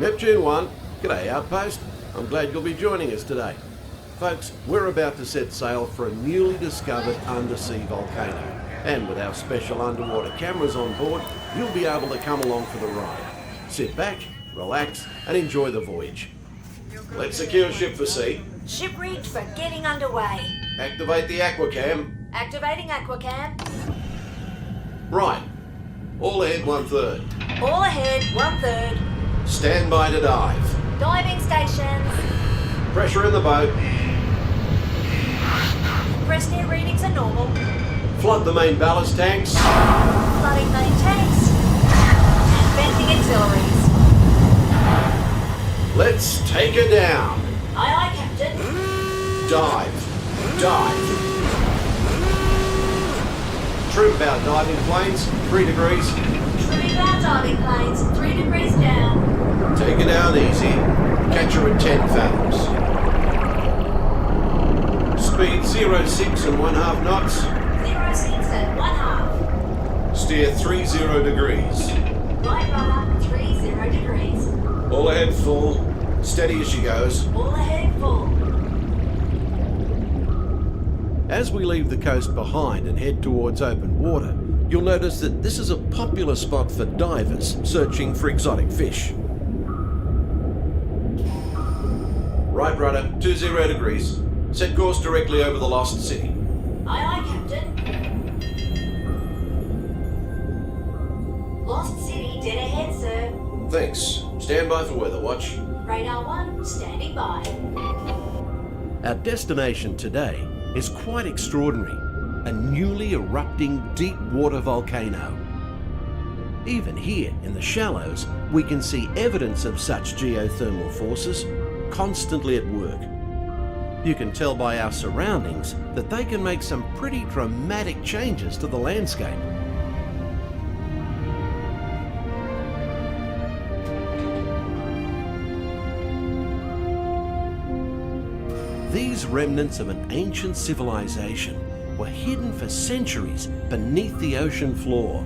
Neptune 1, g'day Outpost. I'm glad you'll be joining us today. Folks, we're about to set sail for a newly discovered undersea volcano. And with our special underwater cameras on board, you'll be able to come along for the ride. Sit back, relax, and enjoy the voyage. Let's secure ship for sea. Ship rigged for getting underway. Activate the aquacam. Activating aquacam. Right. All ahead 1/3. All ahead 1/3. Stand by to dive. Diving stations. Pressure in the boat. Compressed air readings are normal. Flood the main ballast tanks. Flooding main tanks. And venting auxiliaries. Let's take her down. Aye aye, Captain. Dive. Dive. Trim our diving planes, 3 degrees. Trimming our diving planes, 3 degrees down. Take her down easy. Catch her at 10 fathoms. Speed 06 and 1/2 knots. 06 and 1/2. Steer 30 degrees. Right rudder, 30 degrees. All ahead full. Steady as she goes. All ahead full. As we leave the coast behind and head towards open water, you'll notice that this is a popular spot for divers searching for exotic fish. Right rudder, 20 degrees. Set course directly over the lost city. Aye aye, Captain. Lost City dead ahead, sir. Thanks. Stand by for weather watch. Radar 1 standing by. Our destination today is quite extraordinary, a newly erupting deep water volcano. Even here in the shallows, we can see evidence of such geothermal forces constantly at work. You can tell by our surroundings that they can make some pretty dramatic changes to the landscape. These remnants of an ancient civilization were hidden for centuries beneath the ocean floor.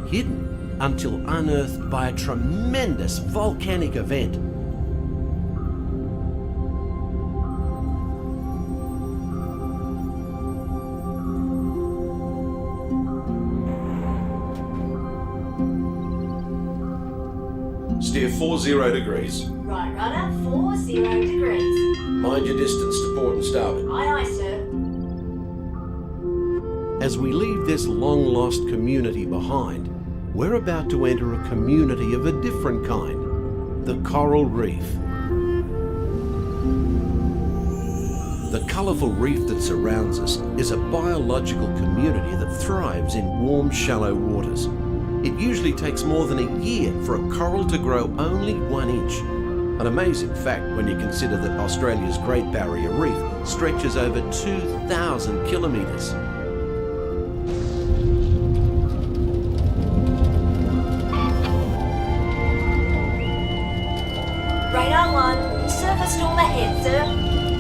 Hidden until unearthed by a tremendous volcanic event. Steer 40 degrees. Right rudder, 40 degrees. Mind your distance to port and starboard. Aye aye, sir. As we leave this long-lost community behind, we're about to enter a community of a different kind, the coral reef. The colourful reef that surrounds us is a biological community that thrives in warm, shallow waters. It usually takes more than a year for a coral to grow only 1 inch. An amazing fact when you consider that Australia's Great Barrier Reef stretches over 2,000 kilometres. Radar 1, surface storm ahead, sir.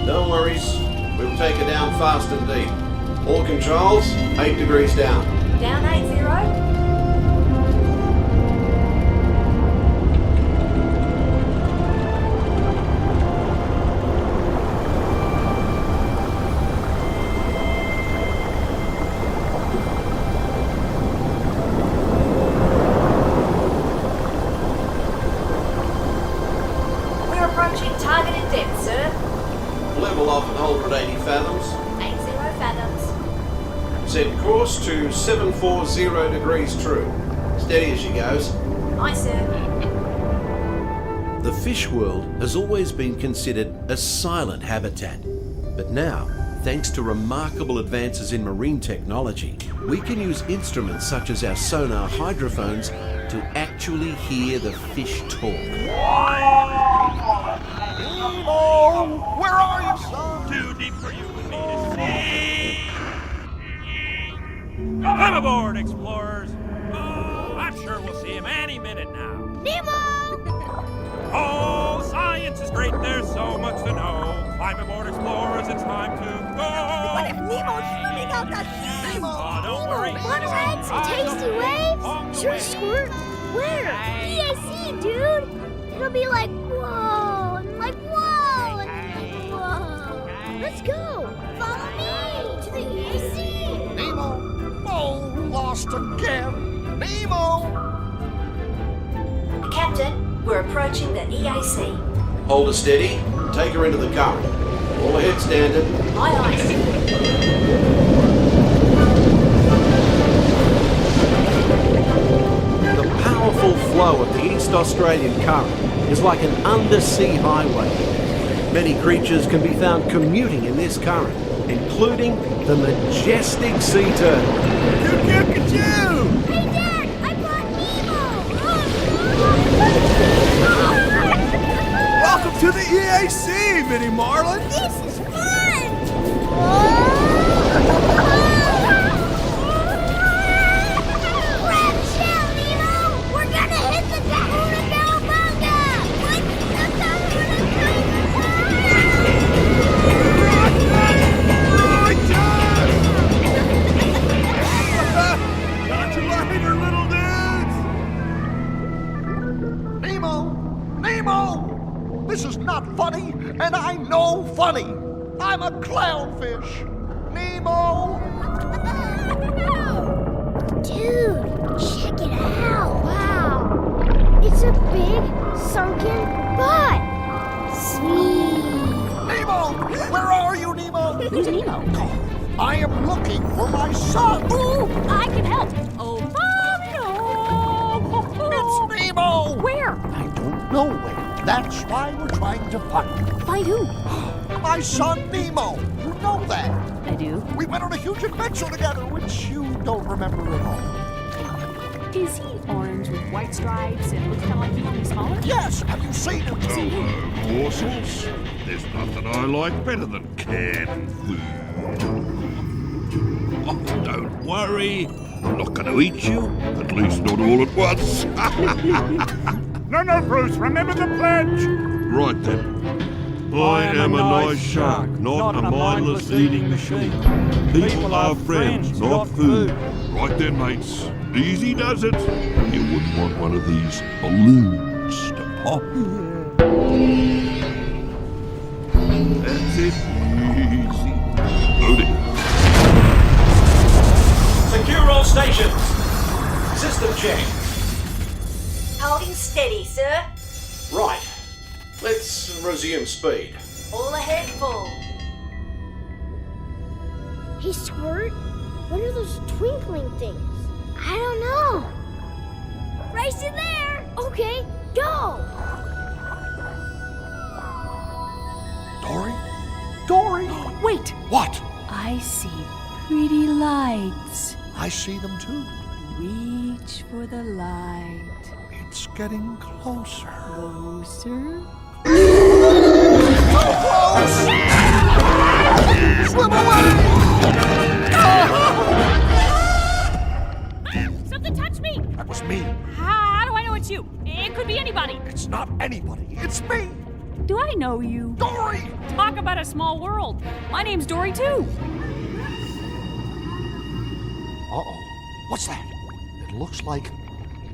No worries, we'll take her down fast and deep. All controls, 8 degrees down. Down 80. Targeted depth, sir. Level off and hold at 80 fathoms. 80 fathoms. Set course to 740 degrees true. Steady as she goes. Aye, sir. The fish world has always been considered a silent habitat. But now, thanks to remarkable advances in marine technology, we can use instruments such as our sonar hydrophones to actually hear the fish talk. Nemo! Where are you, son? Too deep for you and me to see. Come aboard, explorers. Oh, I'm sure we'll see him any minute now. Nemo! Oh, science is great. There's so much to know. Climb aboard, explorers. It's time to go. What if Nemo's swimming out the sea? Oh, don't worry. Wanna ride some tasty waves? Sure, Squirt. Where? Yeah, I see, dude. It'll be like, whoa, and like, whoa, and like, whoa. Let's go. Follow me to the EAC. Nemo! Oh, lost again! Nemo! Captain, we're approaching the EAC. Hold her steady. Take her into the current. All ahead, standard. Aye, aye. The powerful flow of the East Australian current is like an undersea highway. Many creatures can be found commuting in this current, including the majestic sea turtle. Hey, Dad, I brought Nemo. Welcome to the EAC, Mini Marlin! This is fun. Grab shell, Nemo. We're gonna hit the Kahuna Cowabunga. What's the Kahuna Got you later, little dudes! Nemo! Nemo! This is not funny, and I know funny! I'm a clownfish! Nemo! Dude, check it out. Wow. It's a big, sunken butt. Sweet. Nemo! Where are you, Nemo? Who's Nemo? I am looking for my son! Ooh, I can help. Oh, It's Nemo! where? I don't know where. That's why we're trying to find him. Find who? My son, Nemo! You know that! I do. We went on a huge adventure together, which you don't remember at all. Is he orange with white stripes and looks kind of like me only smaller? Yes, have you seen him? Morsels. There's nothing I like better than canned food. Oh, don't worry. I'm not going to eat you. At least not all at once. No, Bruce, remember the pledge. Right then. I am a nice shark, not a mindless eating machine. People are friends, not food. Right then, mates. Easy does it. You wouldn't want one of these balloons to pop. That's it. Easy. Loading. Secure all stations. System check. Holding steady, sir. Right. Let's resume speed. All ahead full. Hey, Squirt, what are those twinkling things? I don't know. Race in there. Okay, go. Dory? Dory? Wait, What? I see pretty lights. I see them too. Reach for the light. It's getting closer. Closer. Swim away! Something touched me. That was me. How do I know it's you? It could be anybody. It's not anybody. It's me, Do I know you? Dory! Talk about a small world. My name's Dory too. Uh-oh. What's that? It looks like...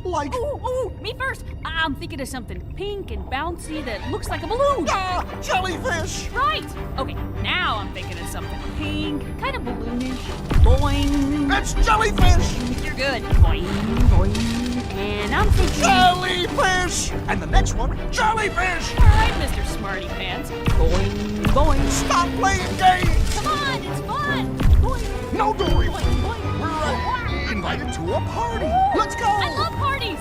Ooh, me first. I'm thinking of something pink and bouncy that looks like a balloon. Ah, jellyfish! Right. Okay, now I'm thinking of something pink, kind of balloonish. Boing. It's jellyfish! You're good. Boing, boing. And I'm thinking... Jellyfish! And the next one, jellyfish! All right, Mr. Smarty Pants. Boing, boing. Stop playing games! Come on, it's fun. Boing. No, Dory! Boing, boing. We're invited to a party! Let's go! I love parties.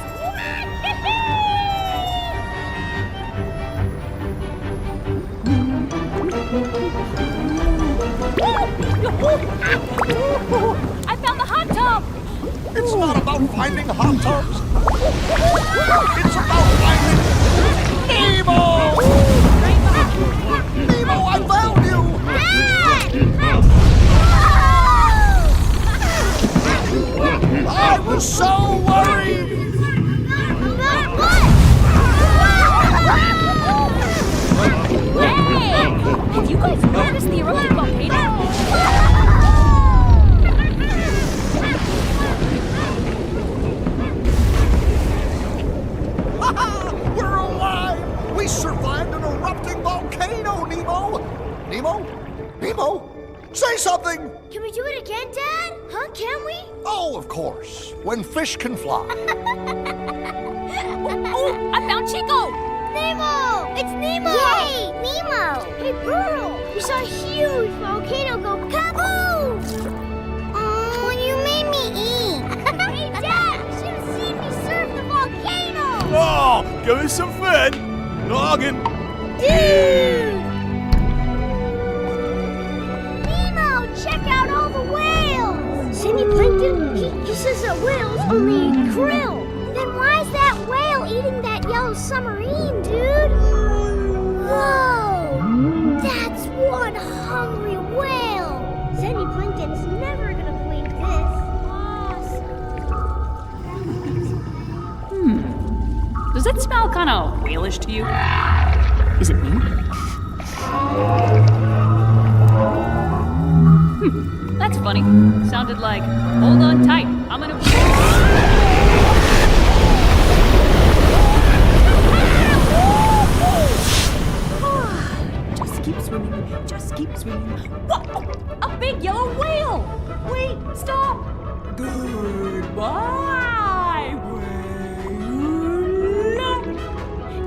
I found the hot tub. It's not about finding hot tubs. It's about finding Nemo! Nemo, I found you! I was so worried! Hey! Have you guys noticed the erupting volcano? Nemo, say something! Can we do it again, Dad? Huh? Can we? Oh, of course, when fish can fly. Oh, I found Chico! Nemo! It's Nemo! Yay! Nemo! Hey, Burl! We saw a huge volcano go kaboom! Oh, you made me eat. Hey, Dad! You should have seen me surf the volcano! Oh, give us some food. Noggin. Dude! Nemo, check out all the whales! Sammy Plankton, he says that whales only eat krill. Then why is that whale eating that yellow submarine, dude? Whoa! That's one hungry whale! Sandy Plankton's never gonna believe this. Awesome. Does that smell kind of whalish to you? Is it me? That's funny. Sounded like, hold on tight, I'm gonna... Just keep swimming, just keep swimming. What? A big yellow whale! Wait, stop! Goodbye, whale!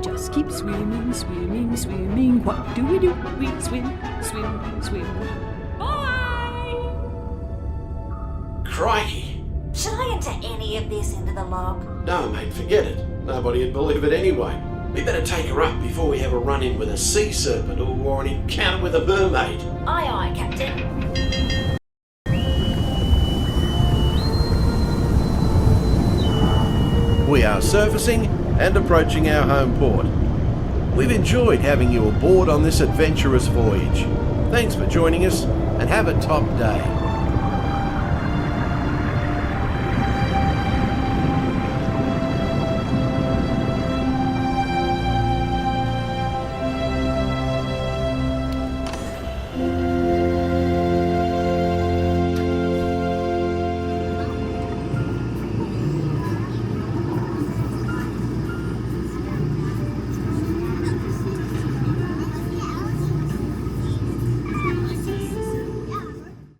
Just keep swimming, swimming, swimming. What do? We swim, swim, swim. Bye! Crikey! Shall I enter any of this into the log? No, mate, forget it. Nobody would believe it anyway. We better take her up before we have a run-in with a sea serpent or an encounter with a mermaid. Aye, aye, Captain. We are surfacing and approaching our home port. We've enjoyed having you aboard on this adventurous voyage. Thanks for joining us and have a top day.